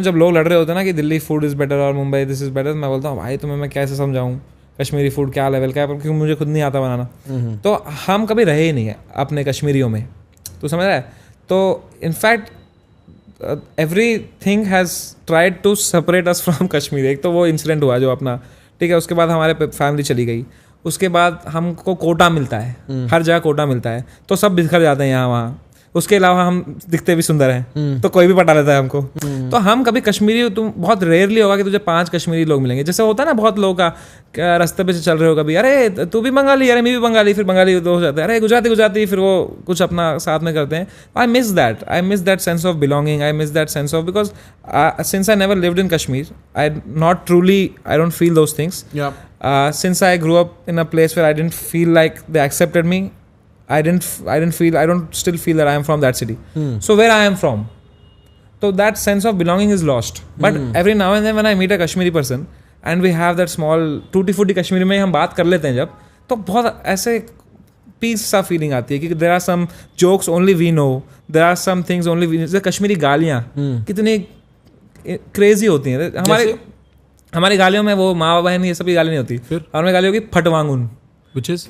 जब लोग लड़ रहे होते हैं ना कि दिल्ली फूड इज़ बेटर और मुंबई दिस इज़ बेटर, मैं बोलता हूँ भाई तुम्हें मैं कैसे समझाऊँ कश्मीरी फूड क्या लेवल का है, क्योंकि मुझे खुद नहीं आता बनाना. तो हम कभी रहे ही नहीं है अपने कश्मीरियों में, तो समझ रहा है. तो in fact everything has tried to separate us from Kashmir. एक तो वो इंसिडेंट हुआ जो अपना, ठीक है, उसके बाद हमारे फैमिली चली गई, उसके बाद हमको कोटा मिलता है, हर जगह कोटा मिलता है, तो सब बिखर जाते हैं यहाँ वहाँ. उसके अलावा हम दिखते भी सुंदर हैं तो कोई भी पटा लेता है हमको. तो हम कभी कश्मीरी, तुम बहुत रेयरली होगा कि तुझे 5 कश्मीरी लोग मिलेंगे. जैसे होता है ना बहुत लोगों का रास्ते पे चल रहे हो कभी, अरे तू भी बंगाली, अरे मैं भी बंगाली, फिर बंगाली तो हो जाता है, अरे गुजराती, फिर वो कुछ अपना साथ में करते हैं. I miss that sense of belonging. I miss that sense of, because since I never lived in Kashmir, I don't feel those things. Since I grew up in a place where I didn't feel like they accepted me, I don't still feel that I am from that city. So where I am from, so that sense of belonging is lost. But every now and then when I meet a Kashmiri person and we have that small tutti frutti Kashmiri में हम बात कर लेते हैं जब, तो बहुत ऐसे पीस सा फीलिंग आती है कि there are some jokes only we know, there are some things only we know. जैसे कश्मीरी गालियाँ कितनी क्रेजी होती हैं. हमारी गालियों में वो माँ बहन ये सभी गाली नहीं होती. हमारी गाली होगी फटवांगुन, Which is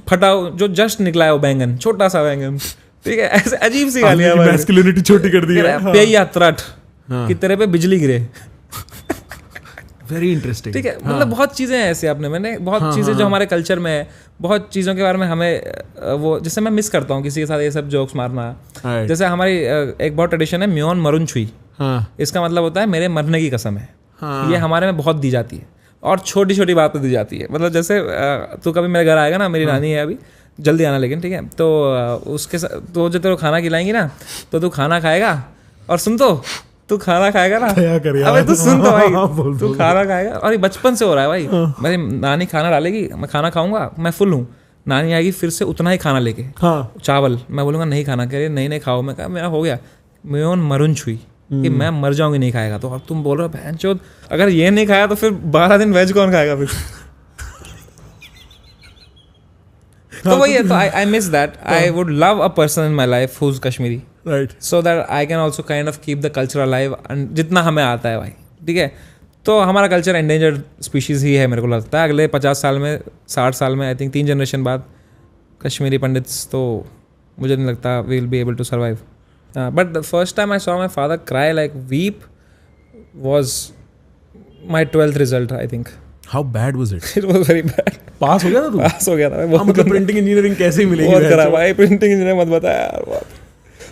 फटा जो जस्ट निकला है वो बैंगन, छोटा सा बैंगन, ठीक है, ऐसे अजीब सी गालियां. मैस्कुलिनिटी छोटी कर दी है. पेया त्रट कि तेरे पे बिजली गिरे. Very interesting. ठीक है, मतलब बहुत चीज़ें हैं ऐसे आपने, मैंने बहुत चीज़ें जो हमारे कल्चर में है, बहुत चीज़ों के बारे में हमें वो, जैसे मैं मिस करता हूँ किसी के साथ ये सब जोक्स मारना. जैसे हमारी एक बहुत ट्रेडिशन है म्योन मरुन छुई. इसका मतलब होता है मेरे मरने की कसम है. ये हमारे में बहुत दी जाती है. और छोटी छोटी बात पे दी जाती है। मतलब जैसे तू कभी मेरे घर आएगा ना, मेरी नानी है अभी, जल्दी आना लेकिन, ठीक है, तो उसके साथ तो जो तेरे को खाना खिलाएंगी ना, तो तू खाना खाएगा और सुन तो तू खाना खाएगा ना, अबे तू सुन तो भाई, तू खाना खाएगा, और ये बचपन से हो रहा है भाई। मेरी नानी खाना डालेगी, मैं खाना खाऊंगा, मैं फुल हूँ, नानी आएगी फिर से उतना ही खाना लेके, चावल, मैं बोलूँगा नहीं खाना, कह रही नहीं खाओ, मैं कहा मेरा हो गया, मैं मरून छुई कि मैं मर जाऊंगी नहीं खाएगा, तो अब तुम बोल रहे हो बहनचोद अगर ये नहीं खाया तो फिर 12 दिन वेज कौन खाएगा फिर। तो वही है, तो I miss that, I would love a person in my life who is Kashmiri, right, so that I can also kind of keep the culture alive, जितना हमें आता है भाई, ठीक है। तो हमारा कल्चर एंडेंजर्ड स्पीशीज़ ही है मेरे को लगता है, अगले 50 साल में 60 साल में, आई थिंक 3 जनरेशन बाद कश्मीरी पंडित्स तो मुझे नहीं लगता we will be able to survive. But the first time I saw my father cry like weep was my 12th result, I think. How bad was it? It was very bad. Pass हो गया था तू? पास हो गया था भाई, मतलब printing engineering कैसे ही मिलेगी? बहुत खराब भाई, प्रिंटिंग इंजीनियर मत बता यार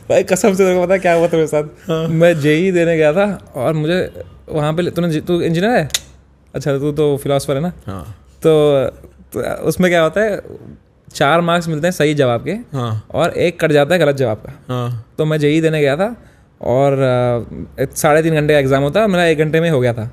भाई, कसम से तेरे को पता क्या हुआ था मेरे साथ। मैं जेई देने गया था और मुझे वहाँ पे, तू इंजीनियर है? अच्छा, तू तो फिलोसफर है ना? तो उसमें क्या होता है, 4 मार्क्स मिलते हैं सही जवाब के, और 1 कट जाता है गलत जवाब का। तो मैं जेई देने गया था और 3.5 घंटे का एग्जाम होता है, मेरा 1 घंटे में हो गया था,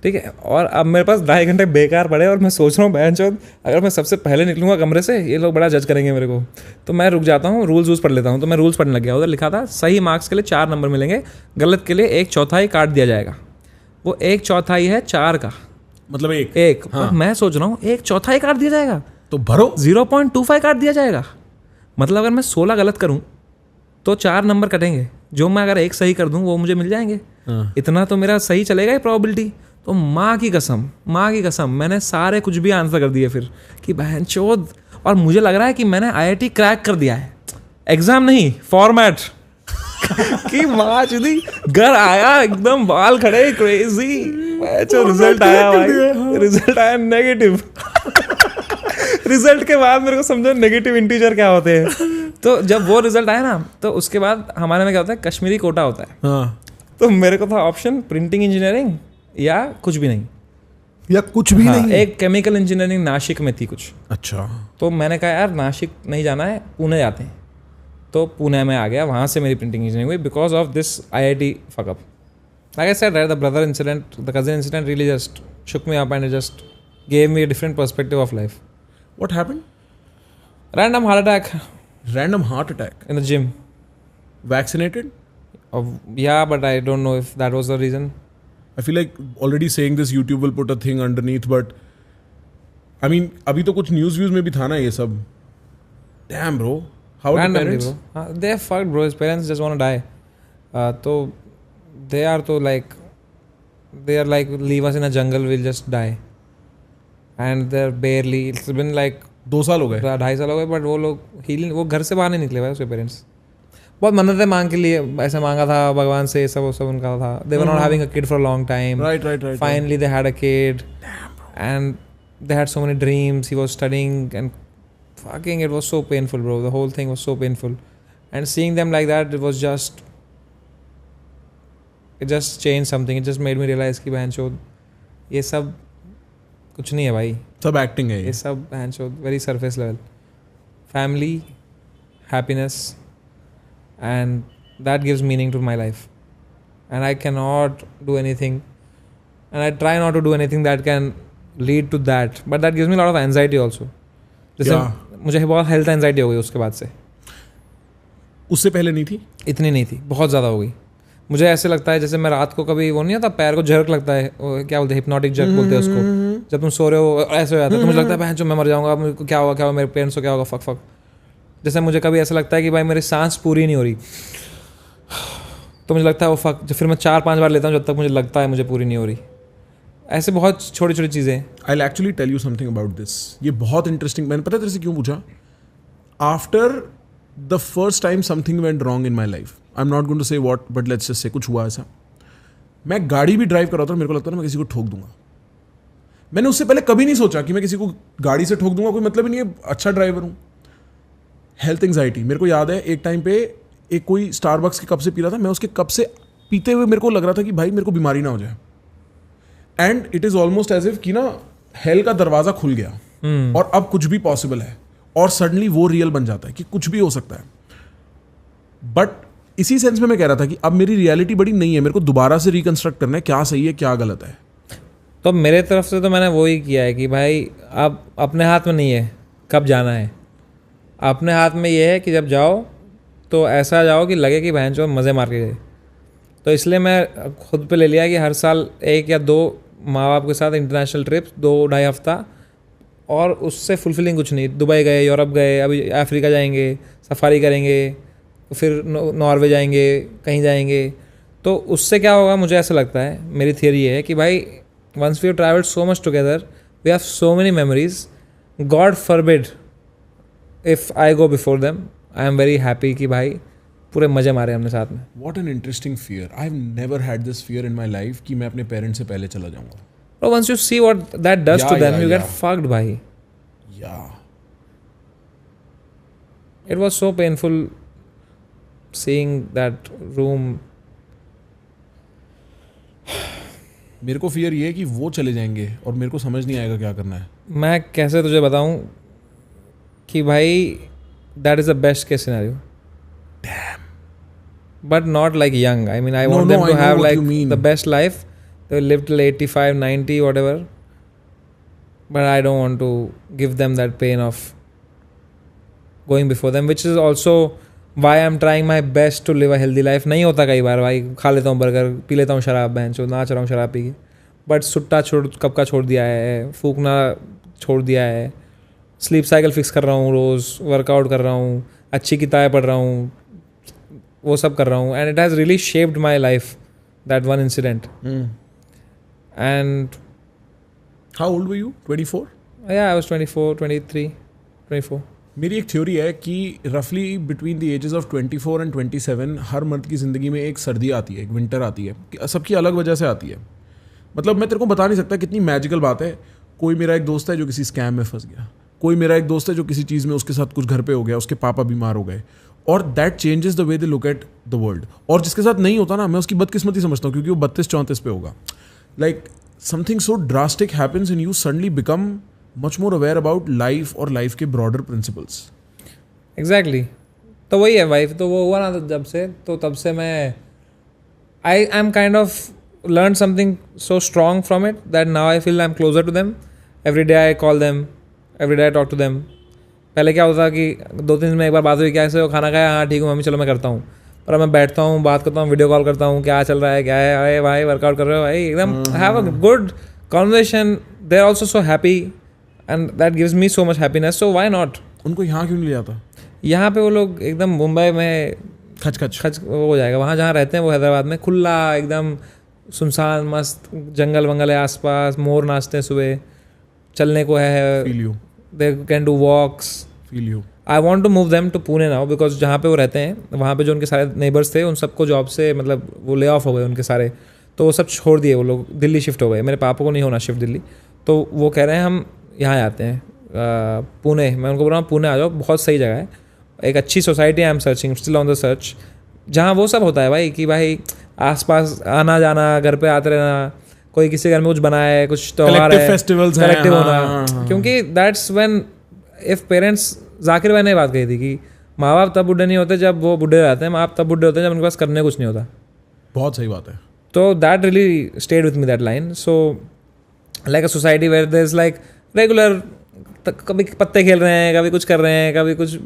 ठीक है। और अब मेरे पास 2.5 घंटे बेकार पड़े और मैं सोच रहा हूँ बहनचोद अगर मैं सबसे पहले निकलूंगा कमरे से, ये लोग बड़ा जज करेंगे मेरे को, तो मैं रुक जाता हूँ, रूल्स पढ़ लेता हूँ। तो मैं रूल्स पढ़ने लग गया, उधर लिखा था सही मार्क्स के लिए 4 नंबर मिलेंगे, गलत के लिए 1/4 काट दिया जाएगा। वो 1/4 है 4 का, मतलब एक। हाँ। मैं सोच रहा हूँ 1/4 काट दिया जाएगा, तो भरो 0.25 काट दिया जाएगा, मतलब अगर मैं 16 गलत करूँ तो 4 नंबर कटेंगे, जो मैं अगर 1 सही कर दूँ वो मुझे मिल जाएंगे। इतना तो मेरा सही चलेगा ही प्रोबेबिलिटी। तो माँ की कसम मैंने सारे कुछ भी आंसर कर दिए फिर कि बहनचोद, और मुझे लग रहा है कि मैंने IIT क्रैक कर दिया है, एग्जाम नहीं फॉर्मेट कि माँ चुदी। घर आया एकदम बाल खड़े क्रेजी, रिजल्ट आया भाई, रिजल्ट आया नेगेटिव। रिजल्ट के बाद मेरे को समझो नेगेटिव इंटीजर क्या होते हैं। तो जब वो रिजल्ट आया ना, तो उसके बाद हमारे में क्या होता है, कश्मीरी कोटा होता है। तो मेरे को था ऑप्शन प्रिंटिंग इंजीनियरिंग या कुछ भी नहीं, या कुछ भी नहीं। एक केमिकल इंजीनियरिंग नासिक में थी कुछ। अच्छा। तो मैंने कहा यार नासिक नहीं जाना है, पुणे जाते हैं। तो पुणे में आ गया, वहाँ से मेरी प्रिंटिंग इंजीनियरिंग हुई because of this IIT fuck up. Like I said, right, the brother incident, the cousin incident really just shook me up and it just gave me a different perspective of life. What happened? Random heart attack Random heart attack in the gym. Vaccinated? Yeah, but I don't know if that was the reason. I feel like already saying this YouTube will put a thing underneath, but I mean अभी तो कुछ news views में भी था ना ये सब. Damn bro. How are the parents? Bro. They're fucked bro. His parents just want to die. तो they are like leave us in a jungle, we'll just die. And they're barely, it's been like 2 साल हो गए, 2.5 साल हो गए, but वो घर से बाहर नहीं निकले भाई, उसके पेरेंट्स बहुत मन्नतें मांग के लिए ऐसे मांगा था भगवान से, सब उनका था. They were not having a kid for a long time. Right. Finally they had a kid. And they had so many dreams. He was studying and fucking it was so painful, bro. The whole thing was so painful. And seeing them like that, it just changed something. It just made me realize कि बहनचोद ये सब कुछ नहीं है भाई, सब acting है ये सब बहनचोद very surface level. Family, happiness, and that gives meaning to my life. And I cannot do anything, and I try not to do anything that can lead to that. But that gives me a lot of anxiety also. जैसे मुझे बहुत health anxiety हो गई उसके बाद से. उससे पहले नहीं थी? इतनी नहीं थी, बहुत ज़्यादा हो गई. मुझे ऐसे लगता है जैसे मैं रात को कभी वो नहीं होता पैर को झर्क लगता है, क्या बोलते हैं, हिप्नोटिक जर्क बोलते हैं उसको. जब तुम सो रहे हो ऐसे हो जाता है, तो मुझे लगता है बहन जो मैं मर जाऊंगा, मुझे क्या होगा मेरे पेरेंट्स को क्या होगा, फक. जैसे मुझे कभी ऐसा लगता है कि भाई मेरी सांस पूरी नहीं हो रही, तो मुझे लगता है वो फक. फिर मैं 4-5 बार लेता हूँ जब तक मुझे लगता है मुझे पूरी नहीं हो रही. ऐसे बहुत छोटी छोटी चीज़ें. I will actually tell you something about this. ये बहुत इंटरेस्टिंग. मैंने पता तेरे से क्यों पूछा? After the first time something went wrong in my life, I am not going to say what, but let's just say कुछ हुआ ऐसा. मैं गाड़ी भी ड्राइव कर रहा था, मेरे को लगता था मैं किसी को ठोक दूंगा. मैंने उससे पहले कभी नहीं सोचा कि मैं किसी को गाड़ी से ठोक दूंगा, कोई मतलब ही नहीं है, अच्छा ड्राइवर हूँ. Health anxiety. मेरे को याद है एक टाइम पे एक कोई स्टारबक्स के कप से पी रहा था, मैं उसके कप से पीते हुए मेरे को लग रहा था कि भाई मेरे को बीमारी ना हो जाए. And it is almost as if कि ना हेल का दरवाजा खुल गया और अब कुछ भी पॉसिबल है और सडनली वो रियल बन जाता है कि कुछ भी हो सकता है. बट इसी सेंस में मैं कह रहा था कि अब मेरी रियलिटी बड़ी नहीं है, मेरे को दोबारा से रिकंस्ट्रक्ट करना है क्या सही है क्या गलत है. तो मेरे तरफ से तो मैंने वो ही किया है कि भाई अब अपने हाथ में नहीं है कब जाना है. अपने हाथ में ये है कि जब जाओ तो ऐसा जाओ कि लगे कि बहन चो मज़े मार के गए. तो इसलिए मैं खुद पे ले लिया कि हर साल 1 या 2 माँ बाप के साथ इंटरनेशनल ट्रिप 2-2.5 हफ्ता, और उससे फुलफिलिंग कुछ नहीं. दुबई गए, यूरोप गए, अभी अफ्रीका जाएंगे, सफारी करेंगे, फिर नॉर्वे जाएंगे, कहीं जाएंगे. तो उससे क्या होगा, मुझे ऐसा लगता है, मेरी थियरी है कि भाई once we have travelled so much together, we have so many memories. God forbid if I go before them, I am very happy कि भाई पूरे मज़े मारे हमने साथ में. What an interesting fear. I've never had this fear in my life कि मैं अपने पेरेंट्स से पहले चला जाऊंगा. But once you see what that does to them, you get fucked, bhai. Yeah. It was so painful seeing that room. मेरे को fear ये है कि वो चले जाएंगे और मेरे को समझ नहीं आएगा क्या करना है. मैं कैसे तुझे बताऊं कि भाई that is the best case scenario. Damn. But not like young. I mean, I No, want no, them I to know have what like you mean. the best life. They will live till 85, 90, whatever. But I don't want to give them that pain of going before them, which is also why I'm trying my best to live a healthy life. नहीं होता कई बार भाई, खा लेता हूँ burger, P लेता हूँ शराब, बहन चो नाच रहा हूँ शराब पी के. बट सुट्टा कब का छोड़ दिया है, फूकना छोड़ दिया है, स्लीप साइकिल फिक्स कर रहा हूँ, रोज़ वर्कआउट कर रहा हूँ, अच्छी किताबें पढ़ रहा हूँ, वो सब कर रहा हूँ. And it has really shaped my life, that one incident. And How old were you? 24? yeah, I was 24, 23, 24. मेरी एक थ्योरी है कि रफली between the ages of 24 and 27 हर मर्द की ज़िंदगी में एक सर्दी आती है, एक विंटर आती है, सबकी अलग वजह से आती है. मतलब मैं तेरे को बता नहीं सकता कितनी मैजिकल बात है. कोई मेरा एक दोस्त है जो किसी स्कैम में फंस गया, कोई मेरा एक दोस्त है जो किसी चीज़ में उसके साथ कुछ घर पे हो गया, उसके पापा बीमार हो गए, और that changes the way they look at the world. और जिसके साथ नहीं होता ना, मैं उसकी बदकिस्मती समझता हूँ क्योंकि वो 32-34 पे होगा. Like something so drastic happens and you suddenly become much more aware about life और लाइफ के ब्रॉडर प्रिंसिपल्स. एग्जैक्टली. तो वही है वाइफ, तो वो हुआ ना जब से, तो तब से मैं I am kind of learn something so strong from it that now I feel I am closer to them. Every day I call them, every day I talk to them. पहले क्या होता कि 2-3 दिन में एक बार बात हुई, क्या ऐसे हो, खाना खाया, हाँ ठीक हूँ मम्मी, चलो मैं करता हूँ. और मैं बैठता हूँ, बात करता हूँ, वीडियो कॉल करता हूँ, क्या चल रहा है, क्या है, अरे भाई वर्कआउट कर रहे हो भाई, एकदम have a good conversation. They are also so happy and that gives me so much happiness. So why not. उनको यहाँ क्यों नहीं ले आता? यहाँ पे वो लोग एकदम मुंबई में खच वो हो जाएगा. वहाँ जहाँ रहते हैं वो हैदराबाद में खुला एकदम सुनसान मस्त जंगल वंगल है आसपास, मोर नाचते हैं सुबह, चलने को है, feel you, they can do walks. Feel you. I want to move them to Pune now because जहाँ पे वो रहते हैं वहाँ पे जो उनके सारे नेबर्स थे उन सबको जॉब से मतलब वो ले ऑफ हो गए उनके सारे, तो वो सब छोड़ दिए, वो लोग दिल्ली शिफ्ट हो गए. मेरे पापा को नहीं होना शिफ्ट दिल्ली, तो वो कह रहे हैं हम यहाँ आते हैं पुणे. मैं उनको बोल रहा हूँ पुणे आ जाओ, बहुत सही जगह है, एक अच्छी society. I am searching, still on the search, जहाँ वो सब होता है भाई कि भाई आसपास आना जाना, घर पे आते रहना, कोई किसी घर में कुछ बनाए, कुछ त्योहार है, फेस्टिवल्स हैं, कलेक्टिव होना. हाँ. क्योंकि that's when if parents, Zakir भाई ने बात कही थी कि माँ बाप तब बुढ़े नहीं होते जब वो बुढ़े रहते हैं, माँ बाप तब बुढ़े होते हैं जब उनके पास करने कुछ नहीं होता. बहुत सही बात है. तो that really stayed with me that line. So like a society where there is like regular, कभी पत्ते खेल रहे हैं, कभी कुछ कर रहे हैं, कभी कुछ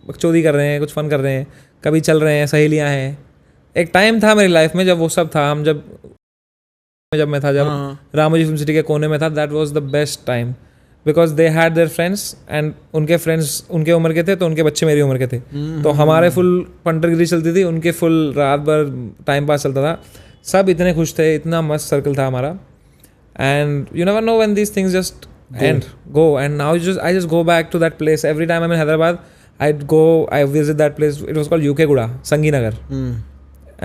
बकचोदी कर रहे हैं, कुछ फन कर रहे हैं, कभी चल रहे हैं, सहेलियाँ हैं. एक टाइम था मेरी लाइफ में जब वो सब था. हम जब मैं था, जब रामोजी फिल्म सिटी के कोने में था, that was the best time because they had their friends and उनके फ्रेंड्स उनके उम्र के थे, तो उनके बच्चे मेरी उम्र के थे. तो हमारे फुल पंटरगिरी चलती थी, उनके फुल रात भर टाइम पास चलता था. सब इतने खुश थे, इतना मस्त सर्कल था हमारा. And you never know when these things just go and now I just go back to that place every time I'm in Hyderabad. I visit that place. It was called UK Guda, Sanginagar.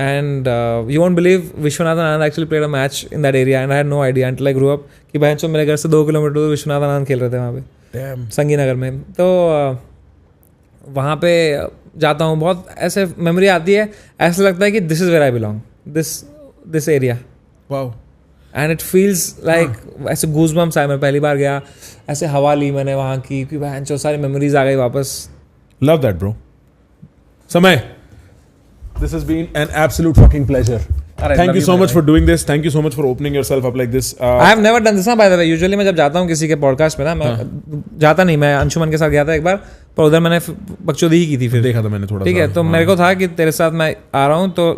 And you won't believe Vishwanathan Anand actually played a match in that area and I had no idea until I grew up कि बहन चो मेरे घर से 2 kilometre दूर विश्वनाथन आनंद खेल रहे थे वहाँ पे संगीनगर में. तो वहाँ पे जाता हूँ, बहुत ऐसे मेमोरी आती है, ऐसा लगता है कि this is where I belong, this area. Wow. And it feels like ऐसे गूज़बम्स आए. मैं पहली बार गया, ऐसे हवा ली मैंने वहाँ की, कि बहन चो सारी मेमोरीज आ गई वापस. Love that, bro. Samay, this has been an absolute fucking pleasure. Alright, Thank love you you, so my much guy. for doing this. Thank you so much for opening yourself up like this. I have never done this ना, by the way. Usually मैं जब जाता हूँ किसी के podcast में ना, मैं जाता नहीं. मैं अंशुमन के साथ गया था एक बार, पर उधर मैंने बकचोदी ही की थी. फिर देखा था मैंने थोड़ा. ठीक है, तो मेरे को था कि तेरे साथ मैं आ रहा हूँ, तो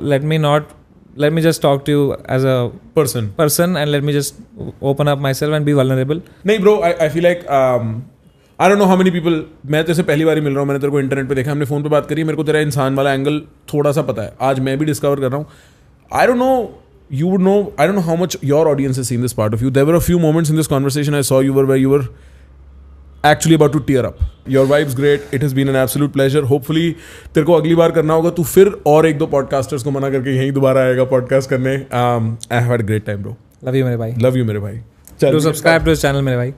let me just talk to you as a person and let me just open up myself and be vulnerable. नहीं bro, I feel like I don't know how many people. मैं तेरे से पहली बार ही मिल रहा हूँ, मैंने तेरे को इंटरनेट पे देखा, हमने फ़ोन पे बात करी, मेरे को तेरा इंसान वाला एंगल थोड़ा सा पता है. आज मैं भी डिस्कवर कर रहा हूँ. I don't know, you would know, I don't know how much your audience has seen this part of you. There were a few moments in this conversation I saw you where you were actually about to tear up. Your vibe's great. It has been an absolute pleasure. Hopefully तेरे को अगली बार करना होगा, तू फिर और एक दो पॉडकास्टर्स को मना करके यहीं दोबारा आएगा पॉडकास्ट करने. I have had a great time, bro. Love you मेरे भाई. Love you मेरे भाई. Do subscribe to this channel मेरे भाई.